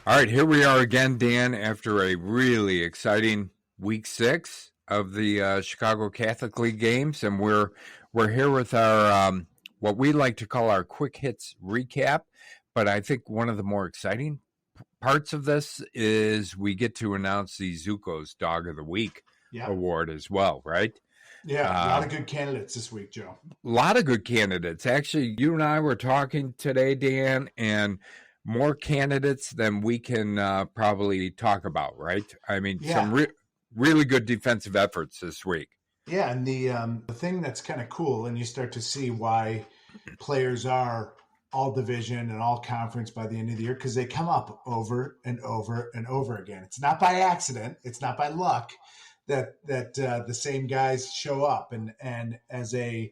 All right, here we are again, Dan, after a really exciting week 6 of the Chicago Catholic League games, and we're here with our what we like to call our quick hits recap. But I think one of the more exciting parts of this is we get to announce the Zuko's Dog of the Week award as well, right? Yeah, a lot of good candidates this week, Joe. A lot of good candidates. Actually, you and I were talking today, Dan, and more candidates than we can probably talk about, right? I mean, some really good defensive efforts this week. Yeah, and the thing that's kind of cool, and you start to see why players are all division and all conference by the end of the year, because they come up over and over and over again. It's not by accident. It's not by luck that the same guys show up. And as a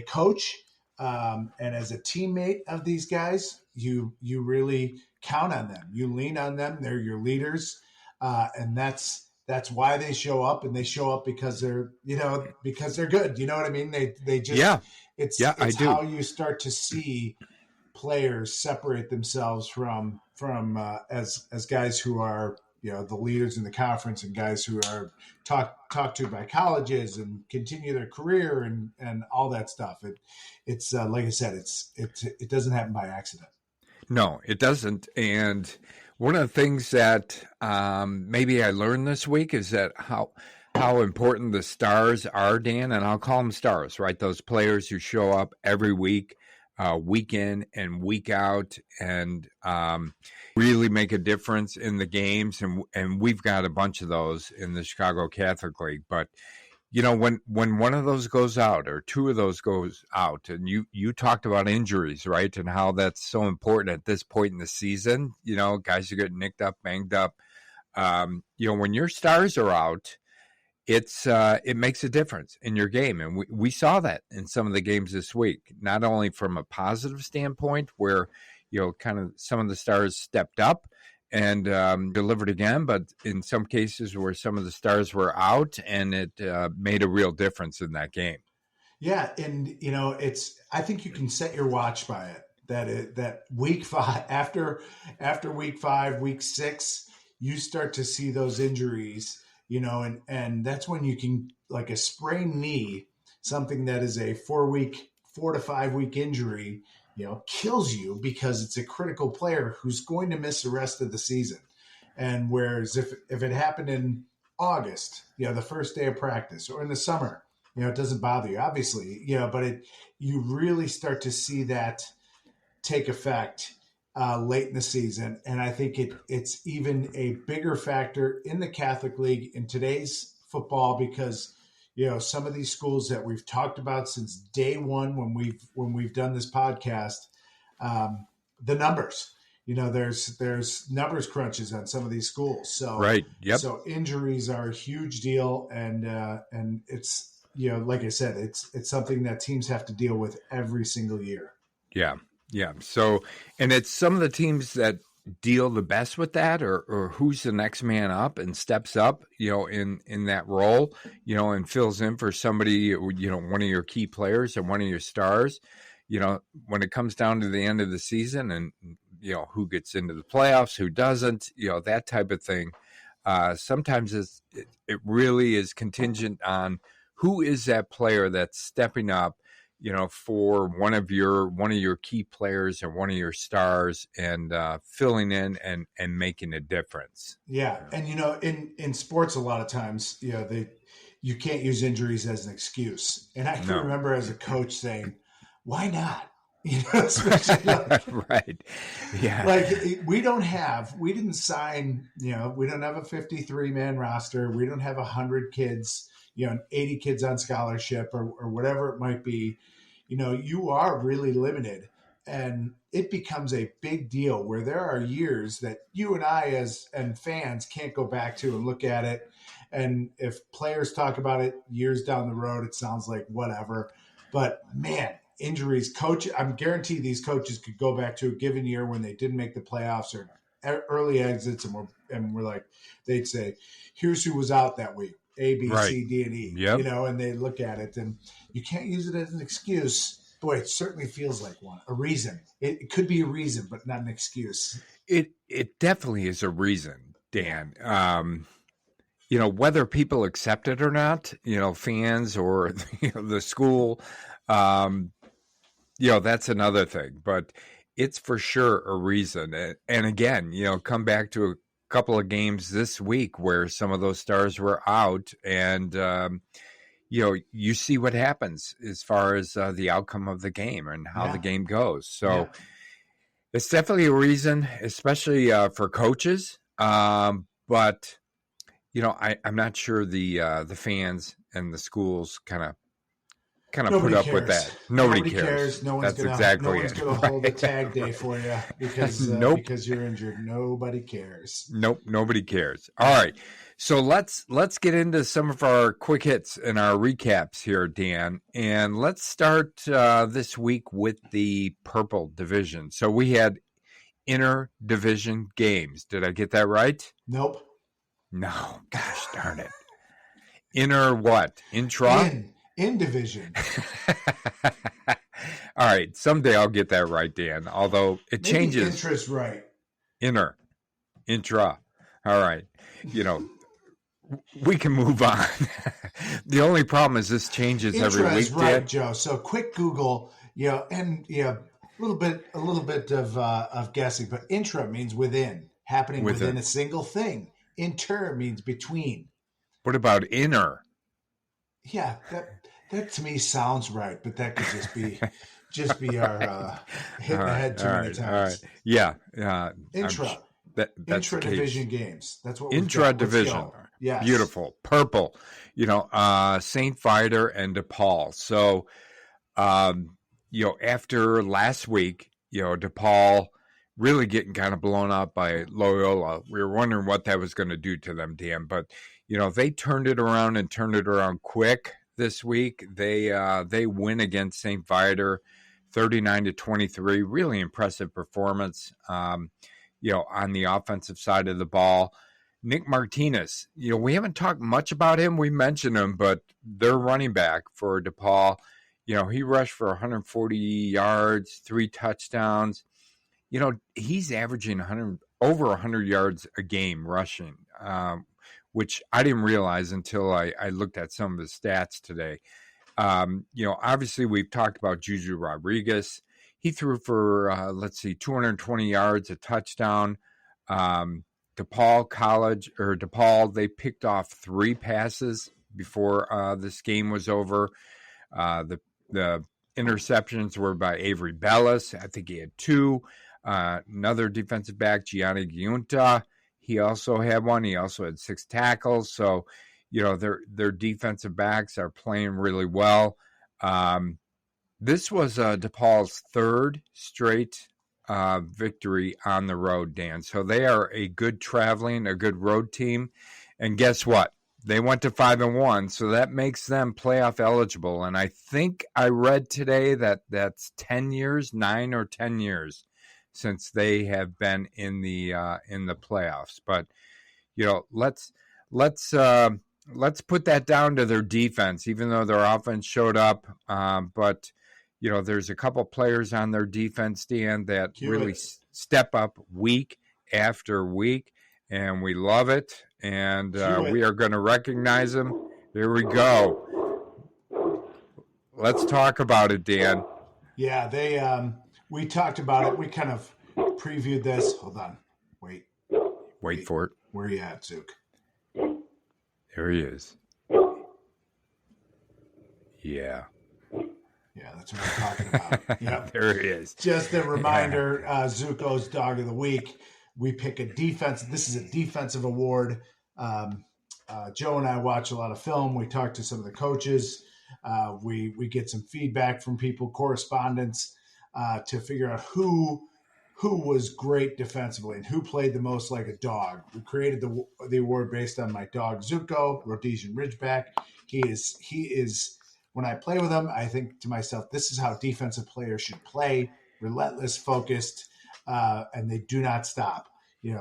coach and as a teammate of these guys, you really count on them. You lean on them. They're your leaders, and that's why they show up. And they show up because they're good. You know what I mean? They just it's how you start to see players separate themselves from as guys who are the leaders in the conference and guys who are talked to by colleges and continue their career and all that stuff. It's like I said, it doesn't happen by accident. No, it doesn't. And one of the things that maybe I learned this week is that how important the stars are, Dan, and I'll call them stars, right? Those players who show up every week, week in and week out, and really make a difference in the games. And we've got a bunch of those in the Chicago Catholic League. But, when one of those goes out or two of those goes out, and you talked about injuries, right? And how that's so important at this point in the season. Guys are getting nicked up, banged up. When your stars are out, it makes a difference in your game. And we saw that in some of the games this week, not only from a positive standpoint where, kind of some of the stars stepped up and delivered again, but in some cases where some of the stars were out, and it made a real difference in that game. Yeah. And, I think you can set your watch by it, that week 5, after week 5, week 6, you start to see those injuries, and that's when you can, like a sprained knee, something that is a 4 to 5 week injury, kills you because it's a critical player who's going to miss the rest of the season. And whereas if it happened in August, the first day of practice, or in the summer, it doesn't bother you, obviously, but you really start to see that take effect late in the season. And I think it's even a bigger factor in the Catholic League in today's football because, some of these schools that we've talked about since day one when we've done this podcast, the numbers, there's numbers crunches on some of these schools. So right. Yep. So injuries are a huge deal, and it's like I said, it's something that teams have to deal with every single year. Yeah. Yeah. So, and it's some of the teams that deal the best with that, or who's the next man up and steps up, in that role, and fills in for somebody, one of your key players and one of your stars, when it comes down to the end of the season and, who gets into the playoffs, who doesn't, that type of thing. Sometimes it really is contingent on who is that player that's stepping up, for one of your key players or one of your stars, and filling in and making a difference. Yeah. And, in sports, a lot of times, you can't use injuries as an excuse. And I can remember as a coach saying, why not? Especially right. Yeah. Like we didn't sign, we don't have a 53-man roster. We don't have 100 kids, 80 kids on scholarship or whatever it might be. You are really limited, and it becomes a big deal where there are years that you and I and fans can't go back to and look at it. And if players talk about it years down the road, it sounds like whatever, but man, injuries, I'm guaranteed these coaches could go back to a given year when they didn't make the playoffs or early exits. And we're like, they'd say, here's who was out that week. A, B, right. C, D, and E, yep. And they look at it, and you can't use it as an excuse. Boy, it certainly feels like one, a reason. It could be a reason, but not an excuse. It definitely is a reason, Dan. Whether people accept it or not, fans or the school, um, that's another thing. But it's for sure a reason. And again, come back to a couple of games this week where some of those stars were out, and you see what happens as far as the outcome of the game and how the game goes. So it's definitely a reason, especially for coaches. But I'm not sure the fans and the schools kind of put up with that. Nobody cares. No one's gonna hold a tag day for you because because you're injured. Nobody cares. Nope, nobody cares. All right, so let's get into some of our quick hits and our recaps here, Dan. And let's start this week with the purple division. So we had inter-division games. Did I get that right? Nope. No, gosh darn it. Inter what? Intra? In division. All right. Someday I'll get that right, Dan. Although it changes. Intra's right. Intra. All right. We can move on. The only problem is this changes every week. Is right, Dan. Joe. So quick Google, and a little bit of guessing, but intra means within, happening within a single thing. Inter means between. What about inner? Yeah, that to me sounds right, but that could just be our hitting the head too many times. All right. Yeah. Intra. That's intra-division games. That's what intra-division. Yes. Beautiful. Purple. St. Viator and DePaul. So, after last week, DePaul really getting kind of blown out by Loyola. We were wondering what that was going to do to them, Dan. But, they turned it around quick this week. They win against St. Viator 39-23. Really impressive performance, on the offensive side of the ball. Nick Martinez, we haven't talked much about him. We mentioned him, but their running back for DePaul, he rushed for 140 yards, 3 touchdowns. He's averaging over 100 yards a game rushing, which I didn't realize until I looked at some of his stats today. Obviously we've talked about Juju Rodriguez. He threw for, 220 yards, a touchdown. DePaul, they picked off 3 passes before this game was over. The interceptions were by Avery Bellis. I think he had 2. Another defensive back, Gianni Giunta, he also had 1. He also had 6 tackles. So, their defensive backs are playing really well. This was DePaul's 3rd straight victory on the road, Dan. So they are a good road team. And guess what? They went to 5-1, so that makes them playoff eligible. And I think I read today that that's 10 years, 9 or 10 years since they have been in the playoffs. But let's put that down to their defense, even though their offense showed up. But there's a couple players on their defense, Dan, that really step up week after week, and we love it. And we are going to recognize them. Here we go. Let's talk about it, Dan. Yeah, we talked about it. We kind of previewed this. Hold on. Wait for it. Where are you at, Zook? There he is. Yeah. Yeah, that's what I'm talking about. Yep. There he is. Just a reminder, Zuko's Dog of the Week. We pick a defense. This is a defensive award. Joe and I watch a lot of film. We talk to some of the coaches. We get some feedback from people, correspondence, to figure out who was great defensively and who played the most like a dog. We created the award based on my dog Zuko, Rhodesian Ridgeback. He is. When I play with him, I think to myself, this is how defensive players should play: relentless, focused, and they do not stop.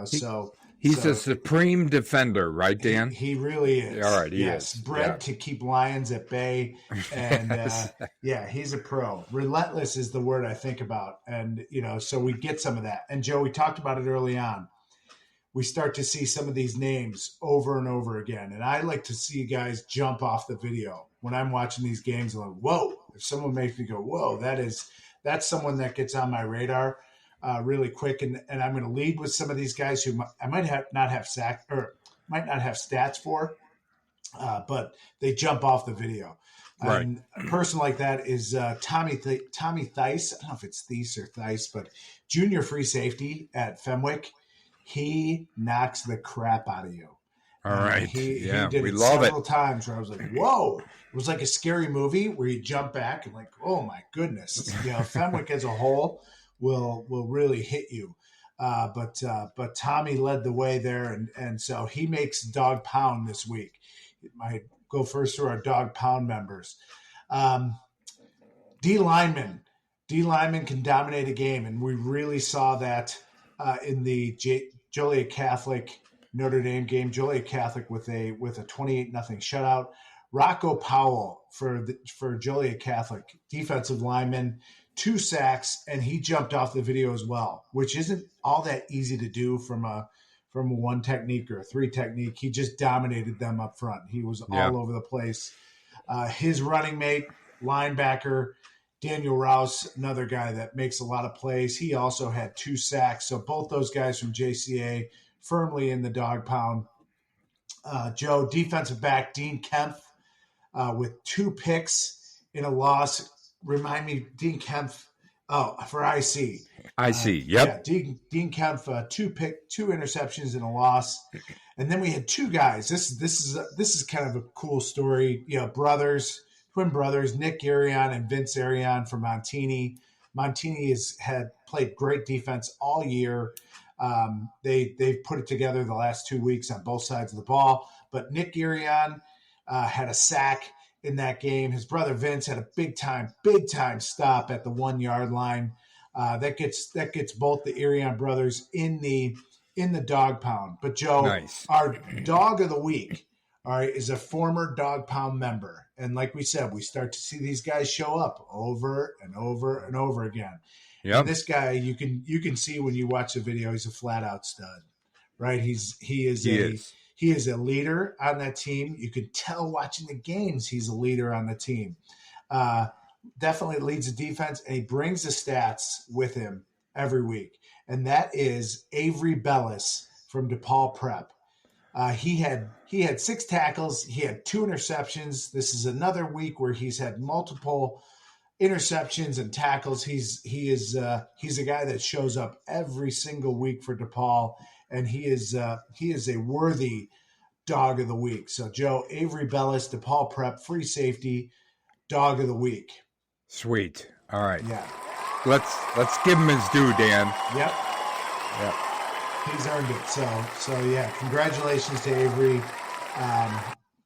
So He's a So supreme defender, right, Dan? he really All is. right, he Yes, is. Yeah. bred to keep lions at bay, and Yes. yeah, he's a pro. Relentless is the word I think about, and so we get some of that. And Joe, we talked about it early on. We start to see some of these names over and over again, and I like to see guys jump off the video when I'm watching these games. I'm like, whoa! If someone makes me go, whoa, that's someone that gets on my radar. Really quick, and I'm going to lead with some of these guys who I might not have might not have stats for, but they jump off the video. Right. And a person like that is Tommy Thice. I don't know if it's Thies or Thice, but junior free safety at Fenwick. He knocks the crap out of you. All right. He Yeah, did we it love several it. times where I was like, whoa. It was like a scary movie where you jump back and like, oh my goodness. Fenwick as a whole will really hit you. But Tommy led the way there, and so he makes Dog Pound this week. I go first through our Dog Pound members. D lineman can dominate a game, and we really saw that in the Joliet Catholic Notre Dame game. Joliet Catholic with a 28-0 shutout. Rocco Powell for Joliet Catholic, defensive lineman, 2 sacks, and he jumped off the video as well, which isn't all that easy to do from a 1 technique or a 3 technique. He just dominated them up front. He was all over the place. His running mate, linebacker, Daniel Rouse, another guy that makes a lot of plays. He also had 2 sacks. So both those guys from JCA firmly in the Dog Pound. Joe, defensive back, Dean Kempf, with 2 picks in a loss. Remind me, Dean Kempf, for IC. Yep. Yeah, Dean Kempf, 2 interceptions in a loss. And then we had 2 guys. This is kind of a cool story. Twin brothers, Nick Arion and Vince Arion from Montini. Montini had played great defense all year. They've put it together the last 2 weeks on both sides of the ball. But Nick Arion had a sack in that game. His brother Vince had a big time stop at the 1 yard line. That gets both the Arion brothers in the Dog Pound. But Joe, nice. Our dog of the week, all right, is a former Dog Pound member. And like we said, we start to see these guys show up over and over and over again. Yep. And this guy, you can see when you watch the video, he's a flat out stud, right? He is a leader on that team. You could tell watching the games, he's a leader on the team. Definitely leads the defense, and he brings the stats with him every week. And that is Avery Bellis from DePaul Prep. He had 6 tackles. He had 2 interceptions. This is another week where he's had multiple interceptions and tackles. He's a guy that shows up every single week for DePaul, and he is a worthy dog of the week. So Joe, Avery Bellis, DePaul Prep, free safety, dog of the week. Sweet. All right. Yeah. Let's give him his due, Dan. Yep. He's earned it. So yeah, congratulations to Avery.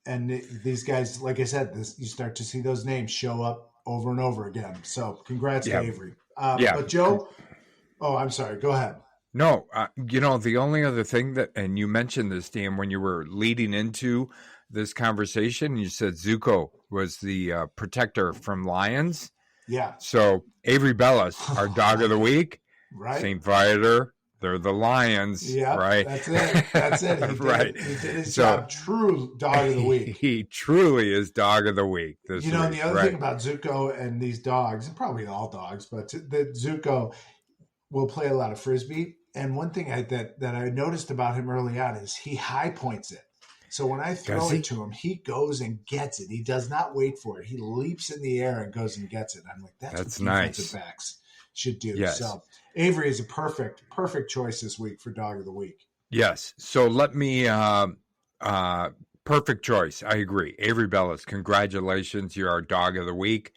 And these guys, like I said, you start to see those names show up over and over again. So congrats to Avery. But Joe, I'm sorry. Go ahead. No, the only other thing and you mentioned this, Dan, when you were leading into this conversation, you said Zuko was the protector from Lions. Yeah. So Avery Bellis, our dog of the week, right? St. Viator, they're the Lions, yeah, right? That's it. He did his job. True dog of the week. He truly is dog of the week this week. And the other thing about Zuko and these dogs, and probably all dogs, but that Zuko will play a lot of Frisbee. And one thing that I noticed about him early on is he high points it. So when I throw it to him, he goes and gets it. He does not wait for it. He leaps in the air and goes and gets it. I'm like, that's what defensive backs should do. Yes. So Avery is a perfect choice this week for dog of the week. Yes. So let me perfect choice. I agree. Avery Bellis, congratulations. You're our dog of the week.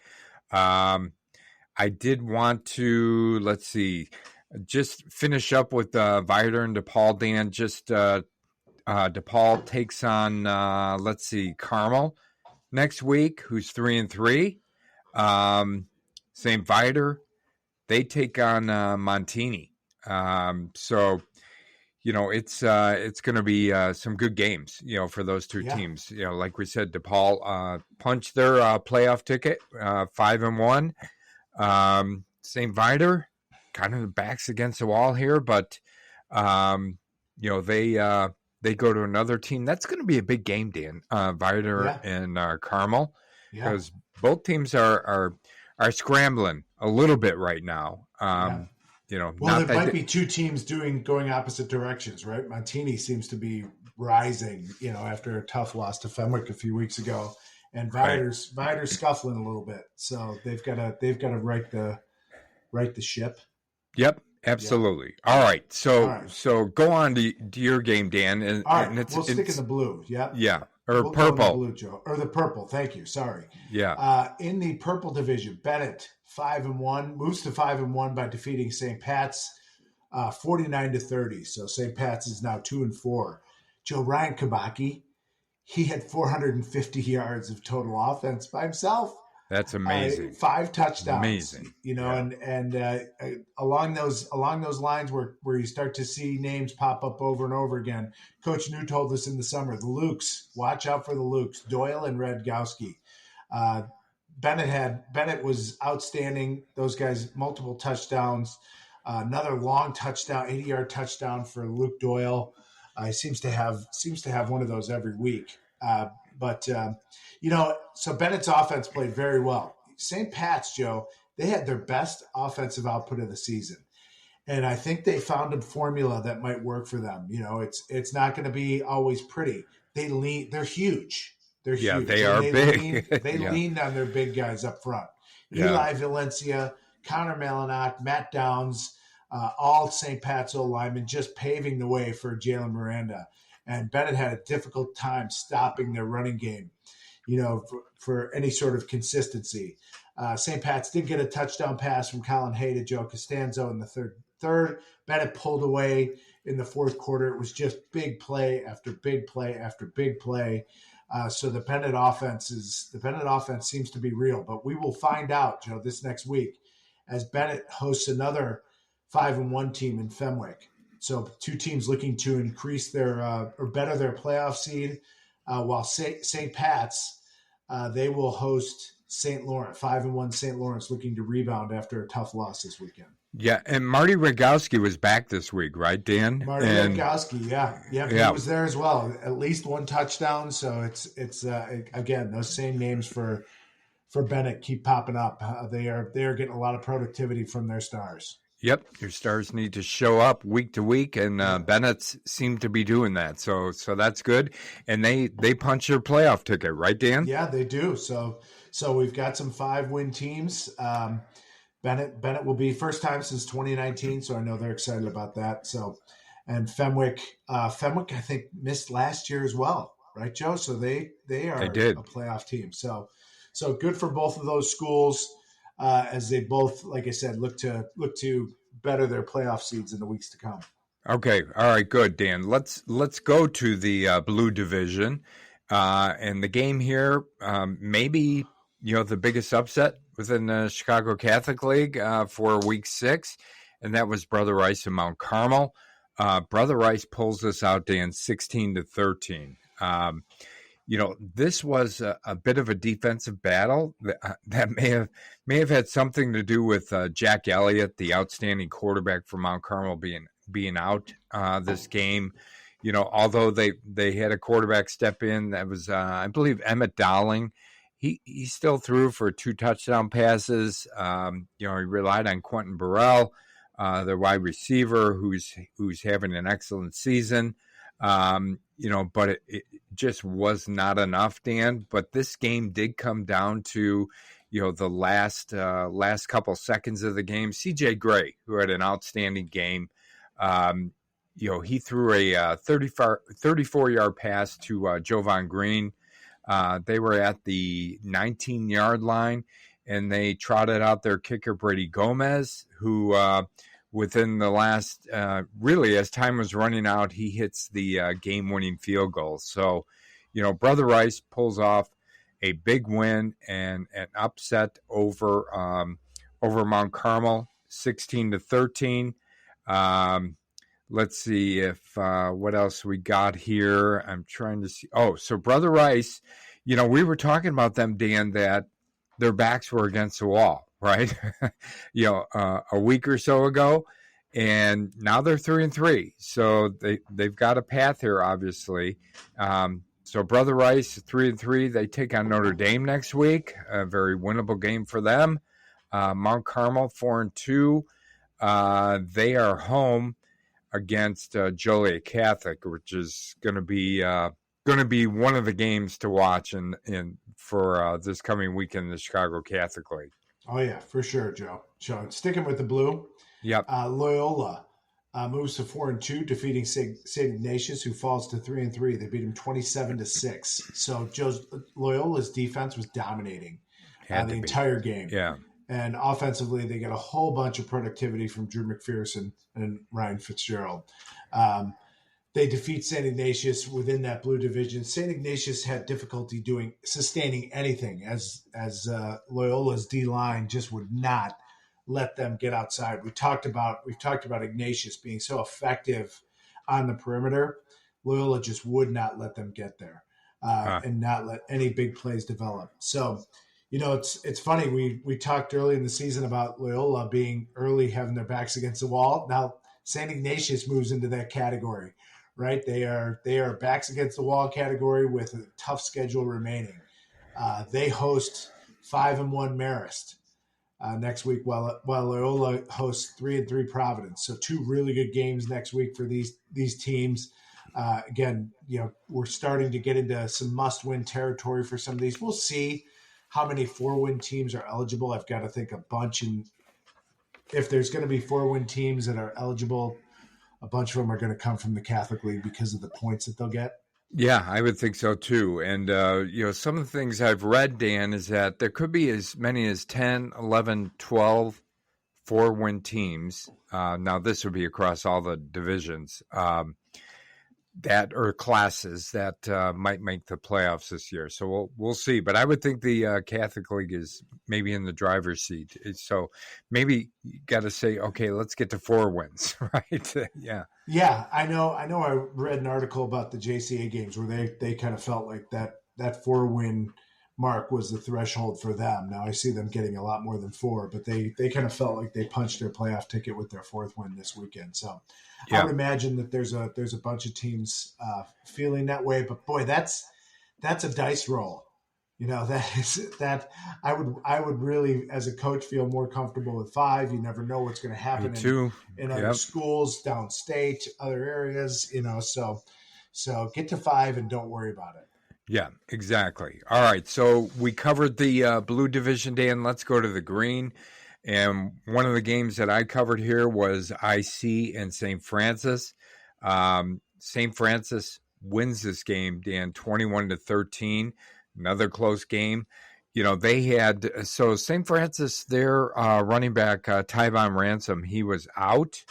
I did want to, let's see, just finish up with Viator and DePaul, Dan. Just DePaul takes on, let's see, Carmel next week, who's 3-3. St. Viator, they take on Montini. So, it's going to be some good games, for those two Yeah, teams. Like we said, DePaul punched their playoff ticket, 5-1. St. Vitus kind of the backs against the wall here, but um, they go to another team. That's going to be a big game, Dan. Vitus yeah, and Carmel, yeah, because both teams are scrambling a little bit right now. yeah. Well, Not there that might be two teams going opposite directions, right? Montini seems to be rising, after a tough loss to Fenwick a few weeks ago, and right. Vitus scuffling a little bit. So they've got to right the ship. Yep, Yeah. absolutely. All right, All so right. go on to your game, Dan, All right. and We'll stick in the blue. Yep. yeah, or We'll go in the purple. blue, Joe, or the purple. Thank you. Sorry. Yeah, In the purple division, Bennett 5-1 moves to 5-1 by defeating St. Pat's 49-30. So St. Pat's is now 2-4. Joe Ryan Kabaki, he had 450 yards of total offense by himself. that's amazing. 5 touchdowns. Amazing. Yeah. And along those lines where you start to see names pop up over and over again. Coach New told us in the summer, the Lukes, watch out for the Lukes, Doyle and Redgowski. Bennett was outstanding. Those guys, multiple touchdowns. Another long touchdown, 80-yard touchdown for Luke Doyle. He seems to have one of those every week. So Bennett's offense played very well. St. Pat's, Joe, they had their best offensive output of the season. And I think they found a formula that might work for them. It's not going to be always pretty. They're huge. They're Yeah, huge. they are big. They Yeah. leaned on their big guys up front. Yeah. Eli Valencia, Connor Malinak, Matt Downs, all St. Pat's linemen just paving the way for Jalen Miranda. And Bennett had a difficult time stopping their running game, for any sort of consistency. St. Pat's did get a touchdown pass from Colin Hay to Joe Costanzo in the third. Bennett pulled away in the fourth quarter. It was just big play after big play after big play. So the Bennett offense seems to be real, but we will find out, Joe, this next week as Bennett hosts another 5-1 team in Fenwick. So two teams looking to increase their or better their playoff seed, while St. Pat's they will host St. Lawrence, 5-1 St. Lawrence, looking to rebound after a tough loss this weekend. Yeah, and Marty Rogowski was back this week, right, Dan? Marty Rogowski, yeah, he was there as well. At least one touchdown. So it's again, those same names for Bennett keep popping up. They are getting a lot of productivity from their stars. Yep, your stars need to show up week to week, and Bennett's seem to be doing that. So that's good. And they punch your playoff ticket, right, Dan? Yeah, they do. So we've got some 5-win teams. Bennett will be first time since 2019, so I know they're excited about that. So, and Fenwick, I think missed last year as well, right, Joe? So they are a playoff team. So good for both of those schools as they both, like I said, look to better their playoff seeds in the weeks to come. Okay, all right, good, Dan. Let's go to the blue division, and the game here, maybe the biggest upset within the Chicago Catholic League for Week 6, and that was Brother Rice and Mount Carmel. Brother Rice pulls this out, Dan, 16-13. This was a bit of a defensive battle that may have had something to do with Jack Elliott, the outstanding quarterback for Mount Carmel, being out this game. Although they had a quarterback step in, that was I believe Emmett Dowling. He still threw for 2 touchdown passes. He relied on Quentin Burrell, their wide receiver, who's having an excellent season. But it just was not enough, Dan. But this game did come down to, the last couple seconds of the game. C.J. Gray, who had an outstanding game, he threw a 34-yard pass to Jovan Green. They were at the 19-yard line, and they trotted out their kicker, Brady Gomez, who within the last, really, as time was running out, he hits the game-winning field goal. So, Brother Rice pulls off a big win and an upset over Mount Carmel, 16-13. let's see if what else we got here. I'm trying to see. Oh, so Brother Rice, we were talking about them, Dan, that their backs were against the wall, right? A week or so ago, and now they're 3-3. So they've got a path here, obviously. So Brother Rice 3-3. They take on Notre Dame next week. A very winnable game for them. Mount Carmel 4-2. They are home against Joliet Catholic, which is going to be one of the games to watch in for this coming weekend in the Chicago Catholic League. Oh yeah, for sure, Joe. So sticking with the blue. Yep. Loyola moves to 4-2, defeating St. Ignatius, who falls to 3-3. They beat him 27-6. So Loyola's defense was dominating the entire game. Yeah. And offensively, they get a whole bunch of productivity from Drew McPherson and Ryan Fitzgerald. They defeat St. Ignatius within that blue division. St. Ignatius had difficulty sustaining anything as Loyola's D-line just would not let them get outside. We've talked about Ignatius being so effective on the perimeter. Loyola just would not let them get there and not let any big plays develop. So, it's funny. We talked early in the season about Loyola being early, having their backs against the wall. Now St. Ignatius moves into that category, right? They are backs against the wall category with a tough schedule remaining. They host 5-1 Marist next week, while Loyola hosts 3-3 Providence. So two really good games next week for these teams. Again, we're starting to get into some must-win territory for some of these. We'll see how many 4-win teams are eligible. I've got to think a bunch. And if there's going to be 4-win teams that are eligible, a bunch of them are going to come from the Catholic League because of the points that they'll get. Yeah, I would think so too. And, some of the things I've read, Dan, is that there could be as many as 10, 11, 12 4-win teams. Now, this would be across all the divisions. That or classes that might make the playoffs this year. So we'll see. But I would think the Catholic League is maybe in the driver's seat. So maybe you got to say, okay, let's get to 4 wins, right? Yeah. Yeah, I know. I read an article about the JCA games where they kind of felt like that 4-win mark was the threshold for them. Now I see them getting a lot more than 4, but they kind of felt like they punched their playoff ticket with their 4th win this weekend. So yeah. I would imagine that there's a bunch of teams feeling that way. But boy, that's a dice roll. That I would really, as a coach, feel more comfortable with 5. You never know what's going to happen in other schools, downstate, other areas. So get to 5 and don't worry about it. Yeah, exactly. All right, so we covered the blue division, Dan. Let's go to the green. And one of the games that I covered here was IC and St. Francis. St. Francis wins this game, Dan, 21-13. Another close game. They had St. Francis, their running back Tyvon Ransom, he was out.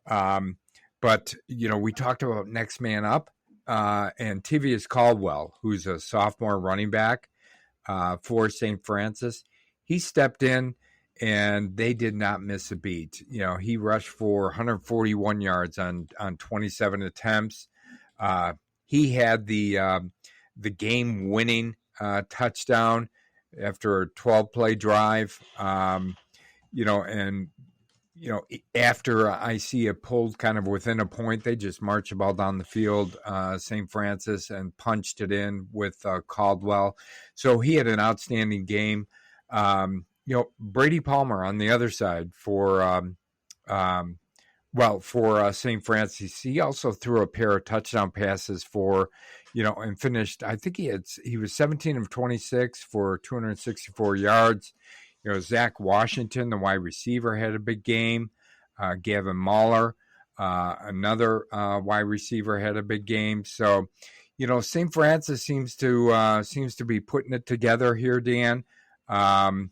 But we talked about next man up. And Tivius Caldwell, who's a sophomore running back for St. Francis, he stepped in and they did not miss a beat. He rushed for 141 yards on 27 attempts. He had the game-winning touchdown after a 12-play drive. After I see it pulled kind of within a point, they just marched the ball down the field, St. Francis, and punched it in with Caldwell. So he had an outstanding game. Brady Palmer on the other side for St. Francis. He also threw a pair of touchdown passes and finished, I think he was 17 of 26 for 264 yards. Zach Washington, the wide receiver, had a big game. Gavin Mahler, another wide receiver, had a big game. So, St. Francis seems to be putting it together here, Dan. And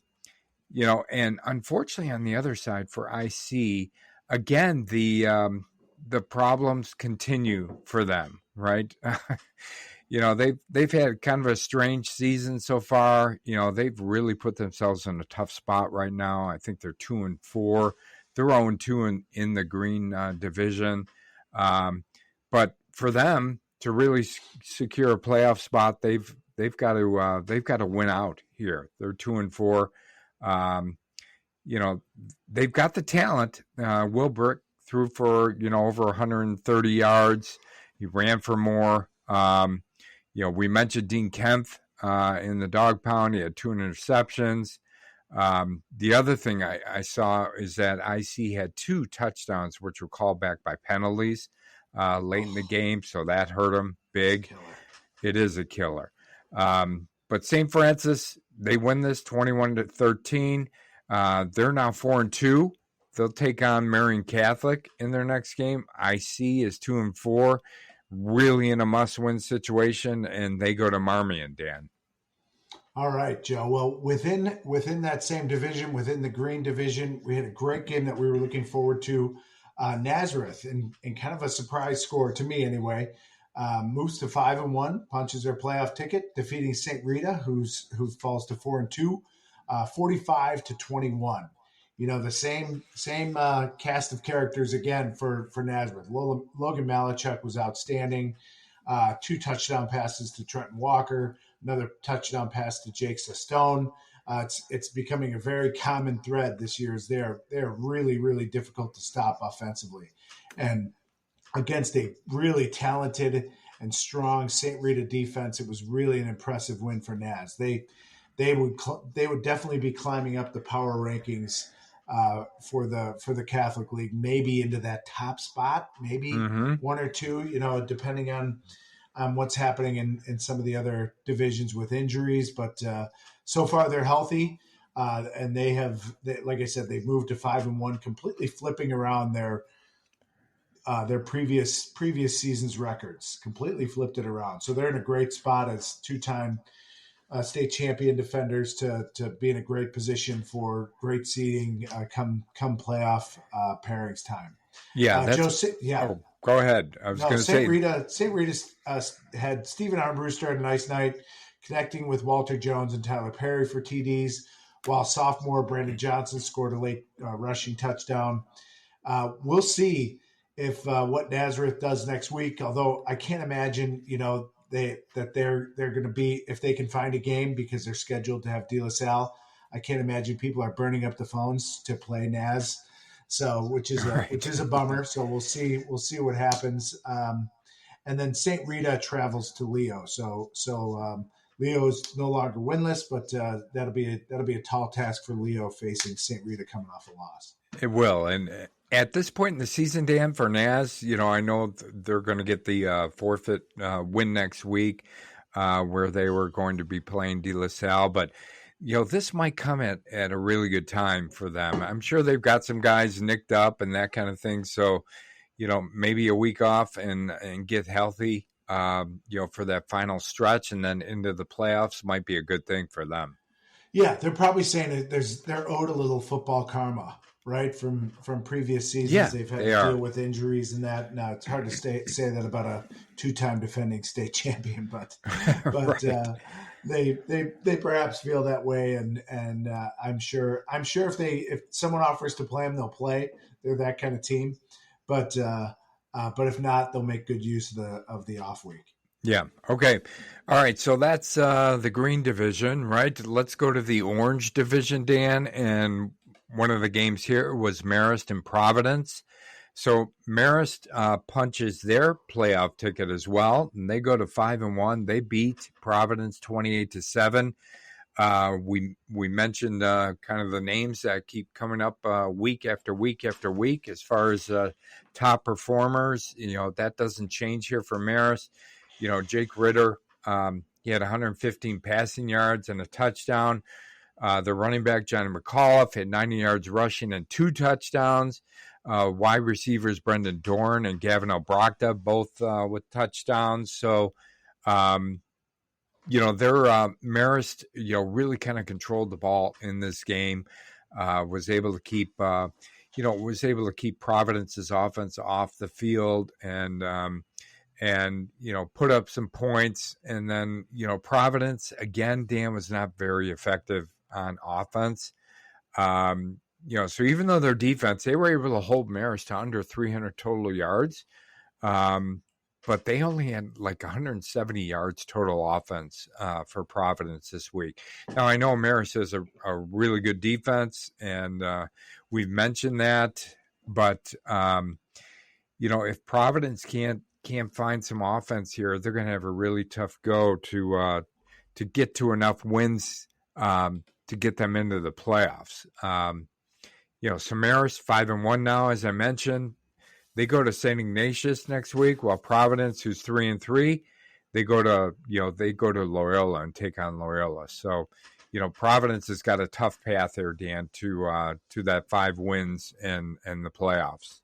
unfortunately, on the other side for IC, again, the problems continue for them, right? They've had kind of a strange season so far. They've really put themselves in a tough spot right now. I think they're 2-4. They're 0-2 in the green division. But for them to really secure a playoff spot, they've got to win out here. They're 2-4. They've got the talent. Wilbrick threw for over 130 yards. He ran for more. We mentioned Dean Kempf in the dog pound. He had 2 interceptions. The other thing I saw is that IC had 2 touchdowns, which were called back by penalties late in the game, so that hurt him big. It is a killer. But St. Francis, they win this 21-13. They're now 4-2. They'll take on Marian Catholic in their next game. IC is 2-4, really in a must-win situation, and they go to Marmion, Dan. All right, Joe. Well, within that same division, within the Green division, we had a great game that we were looking forward to. Nazareth, in kind of a surprise score to me anyway, moves to 5-1, punches their playoff ticket, defeating St. Rita, who falls to 4-2, 45-21. The same cast of characters again for Nazareth. Logan Malachuk was outstanding. 2 touchdown passes to Trenton Walker, another touchdown pass to Jake Sestone. It's becoming a very common thread this year. They're really, really difficult to stop offensively, and against a really talented and strong St. Rita defense, it was really an impressive win for Naz. They would definitely be climbing up the power rankings for the Catholic League, maybe into that top spot, maybe 1 or 2, depending on what's happening in some of the other divisions with injuries. But so far they're healthy, and like I said, they've moved to 5-1, completely flipping around their previous season's records. Completely flipped it around. So they're in a great spot as 2-time state champion defenders to be in a great position for great seeding come playoff pairings time. Yeah, Joe. Go ahead. I was going to say St. Rita's had Stephen Armbruster had a nice night, connecting with Walter Jones and Tyler Perry for TDs, while sophomore Brandon Johnson scored a late rushing touchdown. We'll see if what Nazareth does next week. Although I can't imagine, they're going to be, if they can find a game, because they're scheduled to have De La Salle. I can't imagine people are burning up the phones to play Naz. So, which is a bummer. So we'll see what happens. And then St. Rita travels to Leo. So Leo's no longer winless, but that'll be a tall task for Leo facing St. Rita coming off a loss. It will. And at this point in the season, Dan, for Naz, I know they're going to get the forfeit win next week, where they were going to be playing De La Salle, but this might come at a really good time for them. I'm sure they've got some guys nicked up and that kind of thing. So, maybe a week off and get healthy, for that final stretch and then into the playoffs might be a good thing for them. Yeah, they're probably saying that they're owed a little football karma, right? From previous seasons. Yeah, they've had to deal with injuries and that. Now it's hard to say that about a 2-time defending state champion, but right. They perhaps feel that way, and I'm sure if someone offers to play them, they'll play. They're that kind of team, but if not, they'll make good use of the off week. Yeah. Okay. All right. So that's the Green division, right? Let's go to the Orange division, Dan. And one of the games here was Marist and Providence. So Marist punches their playoff ticket as well, and they go to 5-1. They beat Providence 28-7. We mentioned kind of the names that keep coming up week after week after week as far as top performers. That doesn't change here for Marist. Jake Ritter, he had 115 passing yards and a touchdown. The running back, Johnny McAuliffe, had 90 yards rushing and 2 touchdowns. Wide receivers, Brendan Dorn and Gavin O'Brocta, both with touchdowns. So, their Marist, really kind of controlled the ball in this game. Was able to keep, Providence's offense off the field and put up some points. And then, Providence, again, Dan, was not very effective on offense. So even though their defense, they were able to hold Marist to under 300 total yards. Um, but they only had like 170 yards total offense for Providence this week. Now, I know Marist is a really good defense, and we've mentioned that. But if Providence can't find some offense here, they're going to have a really tough go to get to enough wins to get them into the playoffs. Samaris 5-1 now, as I mentioned. They go to St. Ignatius next week, while Providence, who's 3-3, they go to Loyola and take on Loyola. So, Providence has got a tough path there, Dan, to that 5 wins and the playoffs.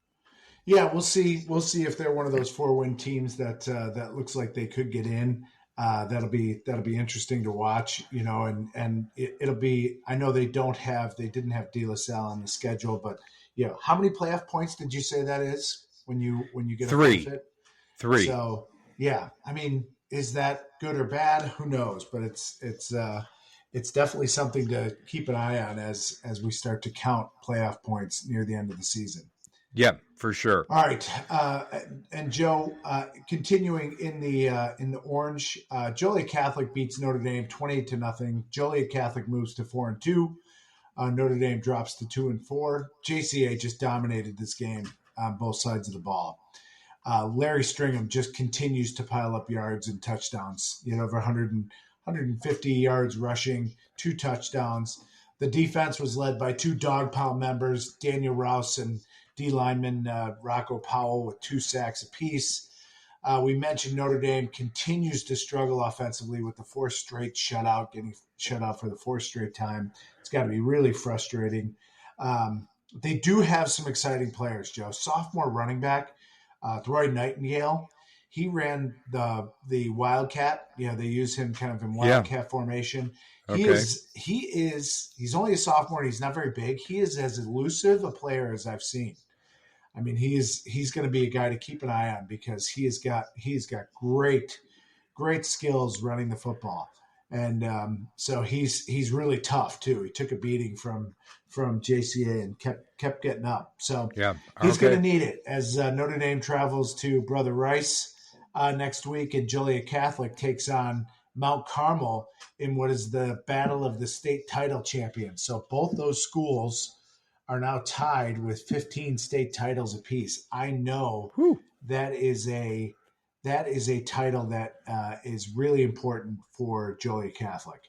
Yeah, we'll see. We'll see if they're one of those 4-win teams that looks like they could get in. That'll be interesting to watch. And it'll be. I know they didn't have De La Salle on the schedule, but how many playoff points did you say that is when you get 3? A forfeit? 3. So yeah, I mean, is that good or bad? Who knows? But it's definitely something to keep an eye on as we start to count playoff points near the end of the season. Yeah, for sure. All right, and Joe, continuing in the orange, Joliet Catholic beats Notre Dame 28-0. Joliet Catholic moves to 4-2. Notre Dame drops to 2-4. JCA just dominated this game on both sides of the ball. Larry Stringham just continues to pile up yards and touchdowns. Over 150 yards rushing, 2 touchdowns. The defense was led by 2 Dawg Pound members, Daniel Rouse and D lineman Rocco Powell, with 2 sacks apiece. We mentioned Notre Dame continues to struggle offensively with the 4th straight shutout, getting shut out for the 4th straight time. It's got to be really frustrating. They do have some exciting players, Joe. Sophomore running back, Throy Nightingale. He ran the Wildcat. They use him kind of in Wildcat formation. Okay. He's only a sophomore and he's not very big. He is as elusive a player as I've seen. I mean, he's going to be a guy to keep an eye on because he's got great skills running the football, and so he's really tough too. He took a beating from JCA and kept getting up. So yeah, he's going to need it as Notre Dame travels to Brother Rice next week, and Joliet Catholic takes on Mount Carmel in what is the battle of the state title champions. So both those schools are now tied with 15 state titles apiece. I know that is a title that is really important for Joliet Catholic.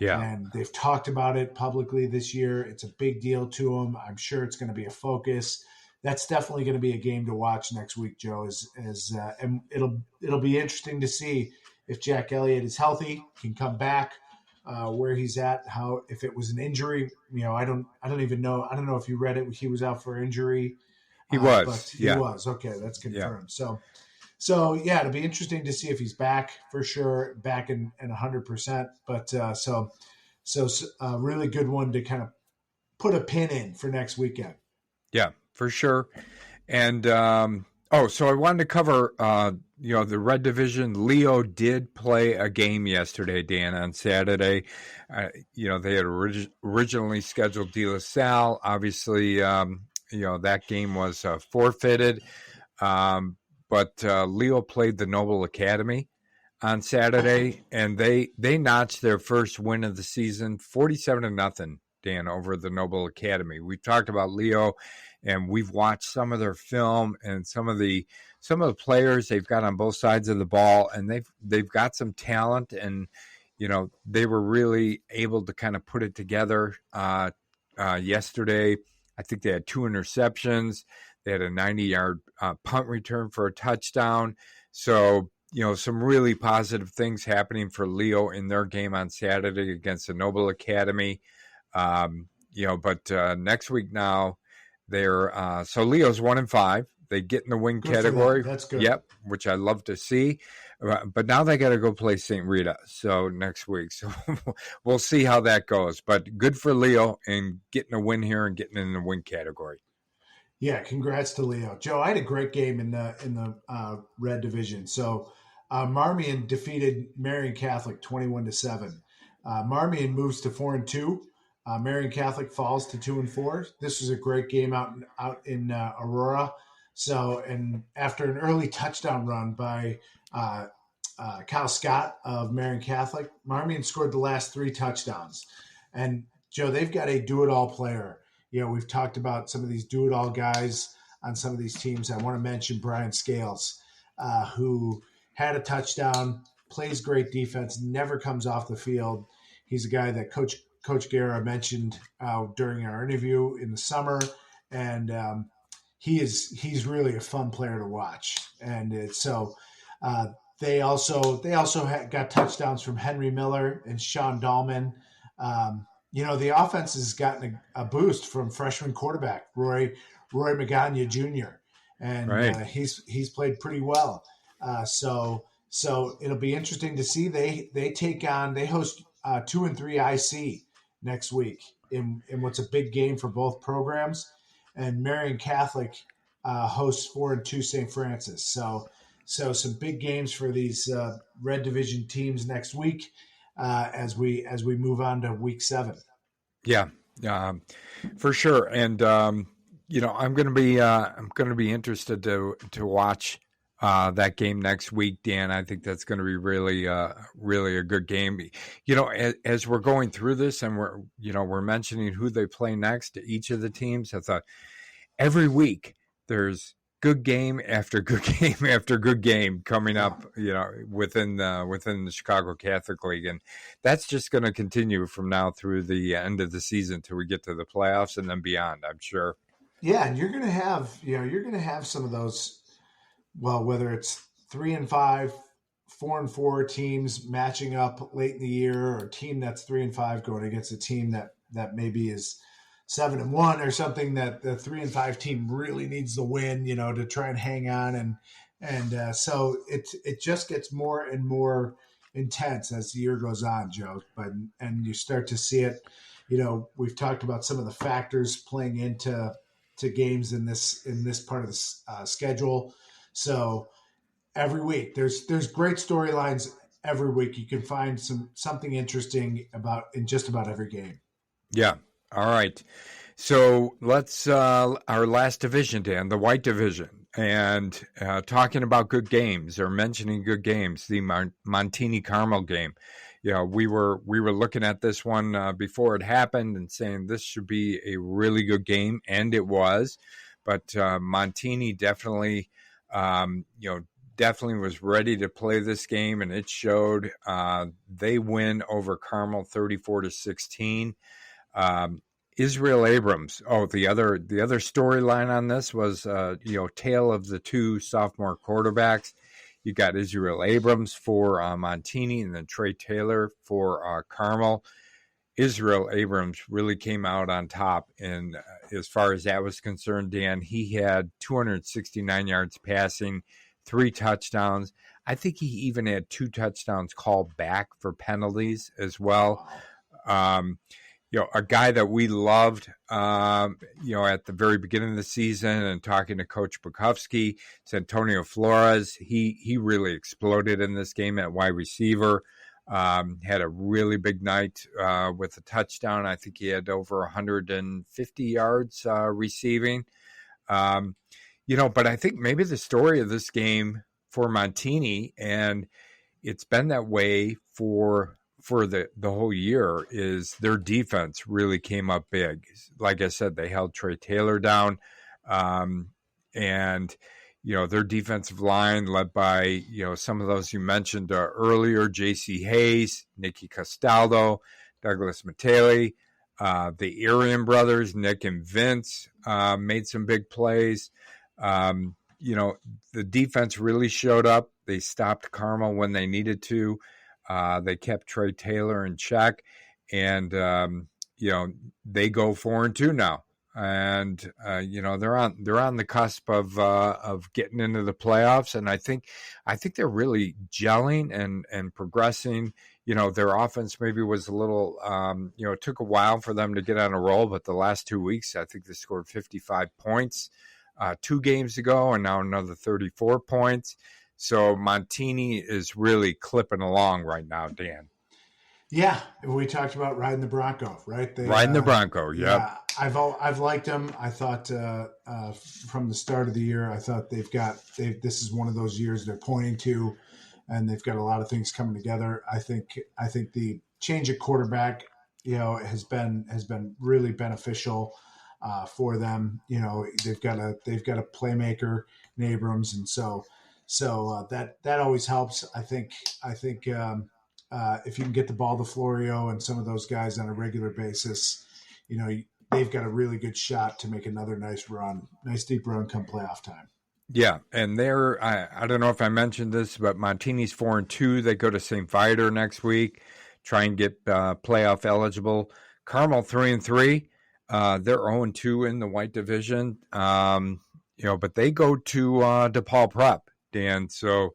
Yeah. And they've talked about it publicly this year. It's a big deal to them. I'm sure it's going to be a focus. That's definitely going to be a game to watch next week, Joe. And it'll be interesting to see if Jack Elliott is healthy, can come back. Where he's at, if it was an injury, I don't even know. I don't know if you read it. He was out for injury. He was. But he was. Okay, that's confirmed. Yeah. So yeah, it'll be interesting to see if he's back for sure, back in 100%. But so really good one to kind of put a pin in for next weekend. Yeah, for sure. And so I wanted to cover the Red Division. Leo did play a game yesterday, Dan, on Saturday. They had originally scheduled De La Salle. Obviously, that game was forfeited. But Leo played the Noble Academy on Saturday, and they notched their first win of the season, 47-0, Dan, over the Noble Academy. We've talked about Leo, and we've watched some of their film and some of the players they've got on both sides of the ball, and they've got some talent, and they were really able to kind of put it together yesterday. I think they had 2 interceptions. They had a 90-yard punt return for a touchdown. So, some really positive things happening for Leo in their game on Saturday against the Noble Academy. But next week now, they're so Leo's 1-5. They get in the win category. That's good. Yep, which I love to see. But now they got to go play St. Rita. So next week, so we'll see how that goes. But good for Leo and getting a win here and getting in the win category. Yeah, congrats to Leo. Joe, I had a great game in the Red Division. So Marmion defeated Marian Catholic 21-7. Marmion moves to 4-2. Marian Catholic falls to 2-4. This was a great game out in Aurora. So, and after an early touchdown run by Kyle Scott of Marion Catholic, Marmion scored the last 3 touchdowns. And Joe, they've got a do-it-all player. We've talked about some of these do-it-all guys on some of these teams. I want to mention Brian Scales, who had a touchdown, plays great defense, never comes off the field. He's a guy that Coach Guerra mentioned during our interview in the summer, and he's really a fun player to watch. And they also got touchdowns from Henry Miller and Sean Dahlman. The offense has gotten a boost from freshman quarterback Roy Magana Jr. and Right. He's played pretty well. So it'll be interesting to see. They host 2 and 3 IC next week in what's a big game for both programs, and Marion Catholic hosts 4 and 2 St. Francis. So some big games for these Red Division teams next week as we move on to week 7. Yeah, for sure. And I'm going to be interested to watch that game next week, Dan. I think that's going to be really a good game. As we're going through this and we're mentioning who they play next to each of the teams, I thought every week there's good game after good game after good game coming up, within the Chicago Catholic League, and that's just going to continue from now through the end of the season till we get to the playoffs and then beyond, I'm sure. Yeah, and you're going to have some of those. Well, whether it's 3 and 5, 4 and 4 teams matching up late in the year, or a team that's 3 and 5 going against a team that maybe is 7 and 1 or something, that the 3 and 5 team really needs the win, to try and hang on. And so it just gets more and more intense as the year goes on, Joe. And you start to see it. We've talked about some of the factors playing into games in this part of the schedule. So every week there's great storylines every week. You can find something interesting in just about every game. Yeah. All right. So let's our last division, Dan, the white division, and talking about good games or mentioning good games, the Montini Carmel game. We were looking at this one before it happened and saying this should be a really good game, and it was. But Montini definitely was ready to play this game, and it showed. They win over Carmel 34-16. Israel Abrams. Oh, the other storyline on this was tale of the 2 sophomore quarterbacks. You got Israel Abrams for Montini, and then Trey Taylor for Carmel. Israel Abrams really came out on top, and as far as that was concerned, Dan, he had 269 yards passing, 3 touchdowns. I think he even had 2 touchdowns called back for penalties as well. A guy that we loved, at the very beginning of the season, and talking to Coach Bukowski, it's Antonio Flores. He really exploded in this game at wide receiver. Had a really big night with a touchdown. I think he had over 150 yards receiving. But I think maybe the story of this game for Montini, and it's been that way for the whole year, is their defense really came up big. Like I said, they held Trey Taylor down, and their defensive line led by some of those you mentioned earlier: J.C. Hayes, Nicky Castaldo, Douglas Matele, the Arian brothers, Nick and Vince, made some big plays. The defense really showed up. They stopped Carmel when they needed to. They kept Trey Taylor in check, and they go 4-2 now, and they're on the cusp of getting into the playoffs, and I think they're really gelling and progressing. Their offense maybe was a little, it took a while for them to get on a roll, but the last 2 weeks, I think they scored 55 points 2 games ago, and now another 34 points. So Montini is really clipping along right now, Dan. Yeah, we talked about riding the Bronco, right? Riding the Bronco. Yep. Yeah, I've liked them. I thought from the start of the year, I thought this is one of those years they're pointing to, and they've got a lot of things coming together. I think the change at quarterback, has been really beneficial for them. They've got a playmaker in Abrams, and that always helps. I think if you can get the ball to Florio and some of those guys on a regular basis, they've got a really good shot to make another nice deep run come playoff time. Yeah, and I don't know if I mentioned this, but Montini's 4-2. They go to St. Viator next week, try and get playoff eligible. Carmel 3-3. They're 0-2 in the white division. But they go to DePaul Prep, Dan. So,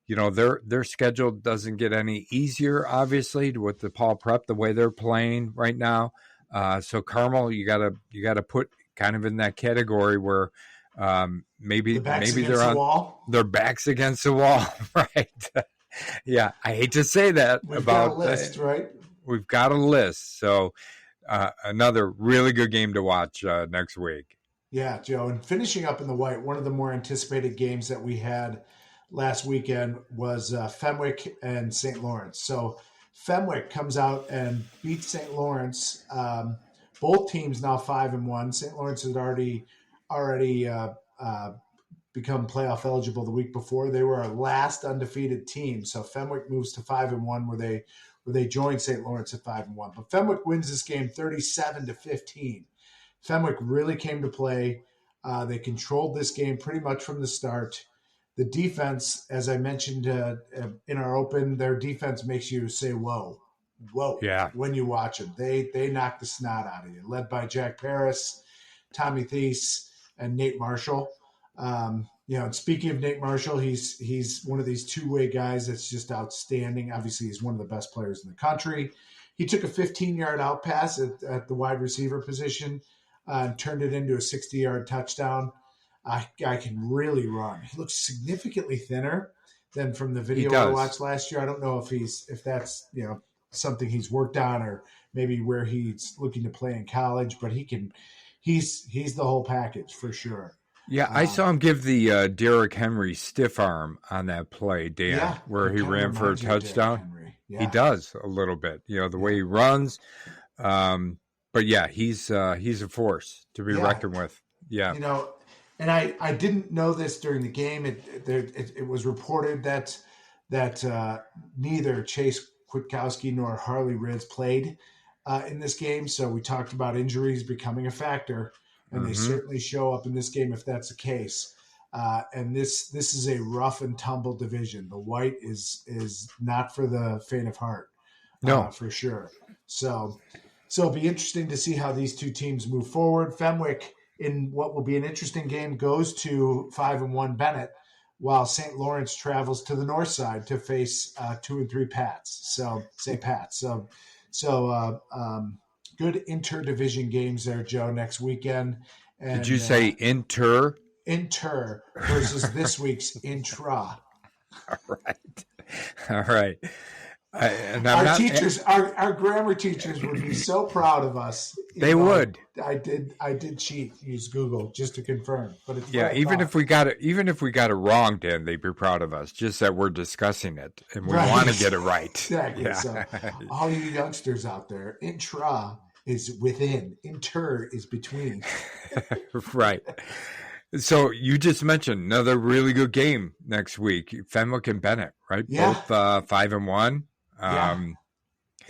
their schedule doesn't get any easier, obviously, with DePaul Prep the way they're playing right now. So Carmel, you gotta put kind of in that category where maybe they're on wall. Their backs against the wall, right? Yeah, I hate to say that. We've got a list, right? We've got a list. So another really good game to watch next week. Yeah, Joe. And finishing up in the white, one of the more anticipated games that we had last weekend was Fenwick and St. Lawrence. So Fenwick comes out and beats St. Lawrence. Both teams now 5-1. St. Lawrence had already become playoff eligible the week before. They were our last undefeated team. So Fenwick moves to 5-1, where they join St. Lawrence at 5-1. But Fenwick wins this game 37-15. Fenwick really came to play. They controlled this game pretty much from the start. The defense, as I mentioned in our open, their defense makes you say, whoa, yeah, when you watch them. They knock the snot out of you, led by Jack Paris, Tommy Thies, and Nate Marshall. And speaking of Nate Marshall, he's one of these two-way guys that's just outstanding. Obviously, he's one of the best players in the country. He took a 15-yard out pass at the wide receiver position and turned it into a 60-yard touchdown. Guy can really run. He looks significantly thinner than from the video I watched last year. I don't know if that's something he's worked on, or maybe where he's looking to play in college. But he's the whole package for sure. Yeah, I saw him give the Derrick Henry stiff arm on that play, Dan, where he ran for a touchdown. Yeah. He does a little bit, the way he runs. But yeah, he's a force to be reckoned with. Yeah. And I didn't know this during the game. It was reported that neither Chase Kwiatkowski nor Harley Ridds played in this game. So we talked about injuries becoming a factor, and they certainly show up in this game if that's the case. And this is a rough and tumble division. The white is not for the faint of heart, for sure. So it'll be interesting to see how these two teams move forward. Fenwick, in what will be an interesting game, goes to 5-1 Bennett, while St. Lawrence travels to the north side to face 2-3 Pats. So St. Pat's. So good inter-division games there, Joe, next weekend. And, did you say inter? Inter versus this week's intra. All right. Our grammar teachers would be so proud of us. They would. I did cheat, use Google just to confirm, but it's even if we got it wrong, Dan, they'd be proud of us. Just that we're discussing it and we want to get it right. Exactly. Yeah. So, all you youngsters out there, intra is within, inter is between. Right. So you just mentioned another really good game next week, Fenwick and Bennett, right? Yeah. Both 5-1.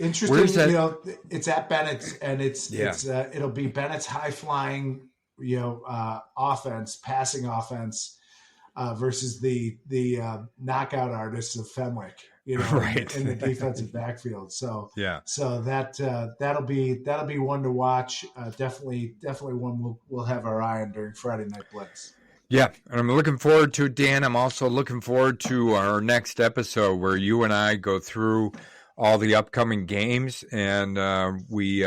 Interesting. It's at Bennett's, and it'll be Bennett's high flying, offense, passing offense, versus the knockout artists of Fenwick, right, in the defensive backfield. So yeah. So that'll be one to watch. Definitely one we'll have our eye on during Friday Night Blitz. Yeah, and I'm looking forward to it, Dan. I'm also looking forward to our next episode where you and I go through all the upcoming games, and we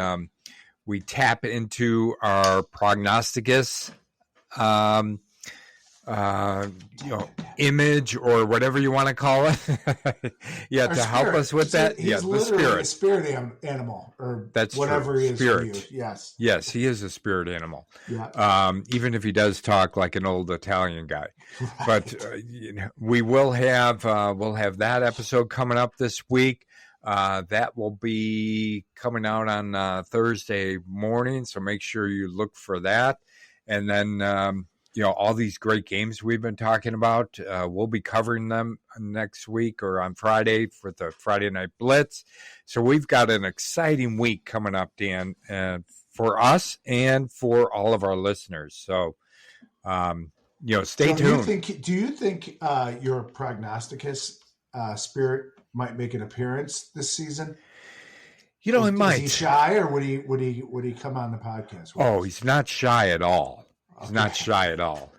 tap into our prognosticus image or whatever you want to call it. Yeah, to help us with that. He's the literally a spirit. spirit animal, or That's whatever true. he is Spirit. for you. Yes. Yes, he is a spirit animal. Yeah. Even if he does talk like an old Italian guy. Right. But we will have that episode coming up this week. That will be coming out on Thursday morning, so make sure you look for that. And then all these great games we've been talking about, we'll be covering them next week or on Friday for the Friday Night Blitz. So we've got an exciting week coming up, Dan, for us and for all of our listeners. So, stay tuned. Do you think your prognosticus spirit might make an appearance this season? He might. Is he shy, or would he come on the podcast? He's not shy at all. He's not shy at all.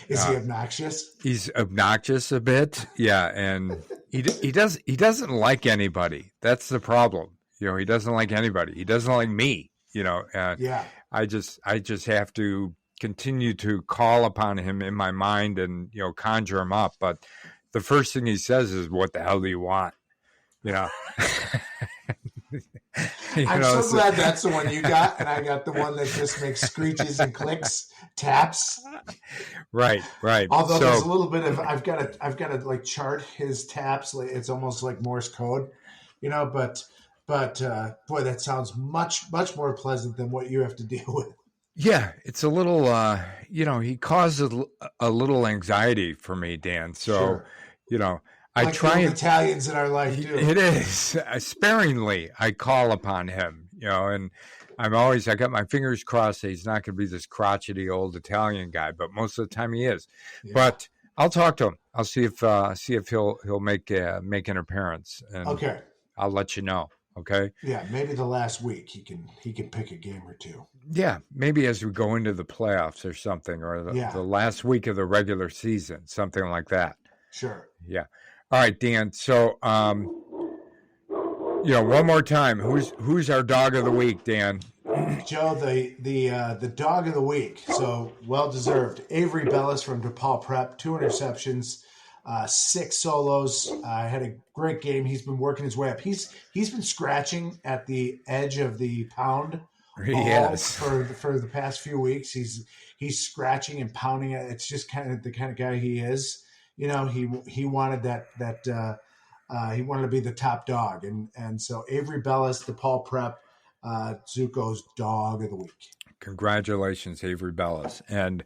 Is he obnoxious? He's obnoxious a bit. Yeah. And he doesn't like anybody. That's the problem. He doesn't like anybody. He doesn't like me, Yeah. I just have to continue to call upon him in my mind and, conjure him up. But the first thing he says is, "What the hell do you want?" I'm so glad that's the one you got, and I got the one that just makes screeches and clicks, taps. Right. Although there's a little bit of I've got to like chart his taps. Like, it's almost like Morse code, But boy, that sounds much more pleasant than what you have to deal with. Yeah, it's a little. He causes a little anxiety for me, Dan. So, sure. I like try and Italians in our life do. It is sparingly. I call upon him, and I got my fingers crossed that he's not going to be this crotchety old Italian guy, but most of the time he is. Yeah. But I'll talk to him. I'll see if he'll make an appearance. And okay. I'll let you know. Okay. Yeah, maybe the last week he can pick a game or two. Yeah, maybe as we go into the playoffs or something, or the last week of the regular season, something like that. Sure. Yeah. All right, Dan. So, one more time, who's our dog of the week, Dan? Joe, the dog of the week. So well deserved. Avery Bellis from DePaul Prep, 2 interceptions, 6 solos. Had a great game. He's been working his way up. He's been scratching at the edge of the pound. Yes. For the past few weeks, he's scratching and pounding it. It's just kind of the kind of guy he is. He wanted that he wanted to be the top dog, and so Avery Bellis, DePaul Prep, Zuko's dog of the week. Congratulations, Avery Bellis, and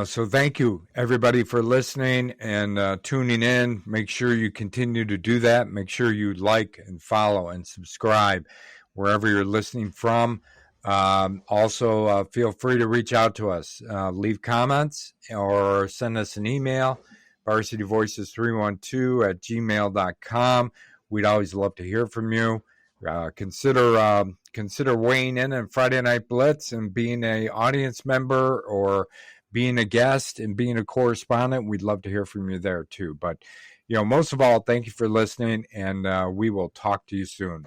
so thank you everybody for listening and tuning in. Make sure you continue to do that. Make sure you like and follow and subscribe wherever you're listening from. Also, feel free to reach out to us, leave comments or send us an email. varsityvoices312@gmail.com. We'd always love to hear from you. Consider weighing in on Friday Night Blitz and being an audience member or being a guest and being a correspondent. We'd love to hear from you there too. But most of all, thank you for listening, and we will talk to you soon.